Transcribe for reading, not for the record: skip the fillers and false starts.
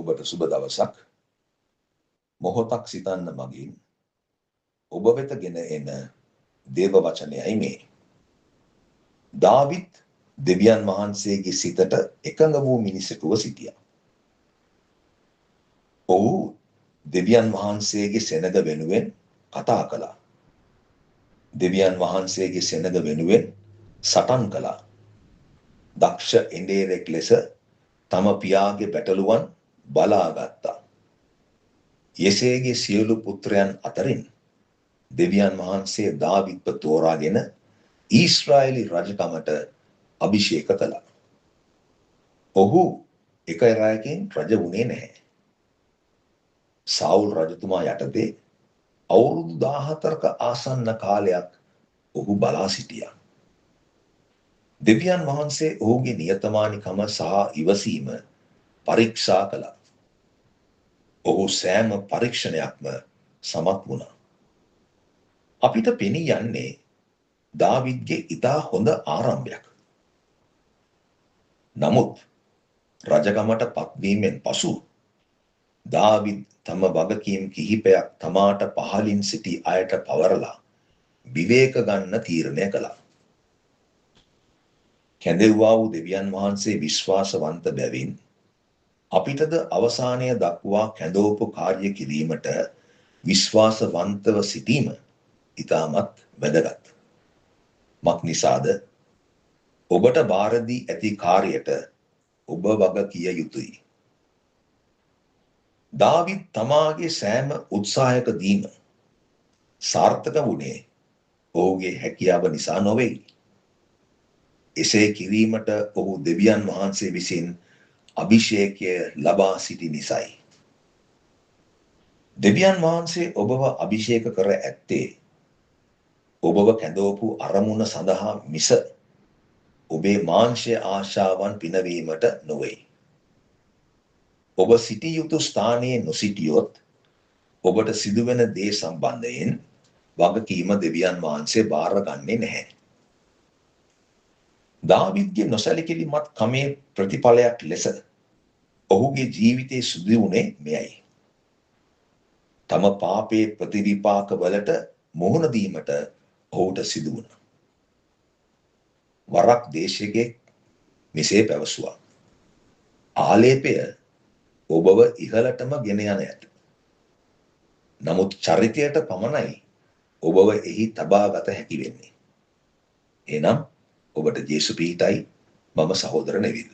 ඔබට සුබ දවසක්. මොහොතක් සිතන්න මගින් ඔබ වෙත ගෙන එන දේව වචනයයි මේ. දාවිත් දෙවියන් වහන්සේගේ සිතට එකඟ වූ මිනිසෙකුව සිටියා. ඔහු දෙවියන් වහන්සේගේ සෙනග වෙනුවෙන් කතා කළා. දෙවියන් වහන්සේගේ සෙනග වෙනුවෙන් සටන් කළා. දක්ෂ එඬේරෙක් ලෙස තම පියාගේ බැටළුවන් බලාගත්තා. යෙසේගේ සියලු පුත්‍රයන් අතරින් දෙවියන් වහන්සේ දාවිත්ව තෝරාගෙන ඊශ්‍රායලි රජකමට අභිෂේක කළා. ඔහු එක රැයකින් රජ වුණේ නැහැ. සාවුල් රජතුමා යටතේ අවුරුදු 14ක ආසන්න කාලයක් ඔහු බලා සිටියා. දෙවියන් වහන්සේ ඔහුගේ නියතමානිකම සහ ඉවසීම පරීක්ෂා කළා. ඔහු සෑම පරීක්ෂණයක්ම සමත් වුණා. අපිට පෙනී යන්නේ දාවිද්ගේ ඉතා හොඳ ආරම්භයක්. නමුත් රජකමට පත්වීමෙන් පසු දාවිද් තම වගකීම් කිහිපයක් තමාට පහලින් සිටි අයට පවරලා විවේක ගන්න තීරණය කළා. කැඳෙව්වා වූ දෙවියන් වහන්සේ විශ්වාසවන්ත බැවින් අපිටද අවසානය දක්වා කැඳවපු කාර්ය කිරීමට විශ්වාසවන්තව සිටීම ඉතාමත් වැදගත්. මක් නිසාද ඔබට බාර දී ඇති කාර්යයට ඔබ වග කිය යුතුයි. දාවිද් තමාගේ සෑම උත්සාහයකදීම සාර්ථක වුණේ ඔහුගේ හැකියාව නිසා නොවේ. එසේ කිරීමට ඔහු දෙවියන් වහන්සේ විසින් අභිෂේකය ලබා සිටි නිසයි. දෙවියන් වහන්සේ ඔබව අභිෂේක කර ඇත්තේ ඔබව කැඳවපු අරමුණ සඳහා මිස ඔබේ මාංශය ආශාවන් පිනවීමට නොවේ. ඔබ සිටිය යුතු ස්ථානයේ නොසිටියොත් ඔබට සිදුවෙන දේ සම්බන්ධයෙන් වගකීම දෙවියන් වහන්සේ බාරගන්නේ නැහැ. දාවිද්ගේ නොසැලකිලිමත් කමේ ප්‍රතිඵලයක් ලෙස ඔහුගේ ජීවිතයේ සිදු වුණේ මෙයයි. තම පාපයේ ප්‍රතිවිපාක වලට මුහුණ දීමට ඔහුට සිදු වුණා. වරක් දේශිකෙක් මෙසේ පැවසුවා. ආලේපය ඔබව ඉහළටම ගෙන යන ඇත. නමුත් චරිතයට පමණයි ඔබව එහි තබාගත හැකි වෙන්නේ. එනම් ඔබට ජේසු පීඨයි මම සහෝදර නෙවිල්.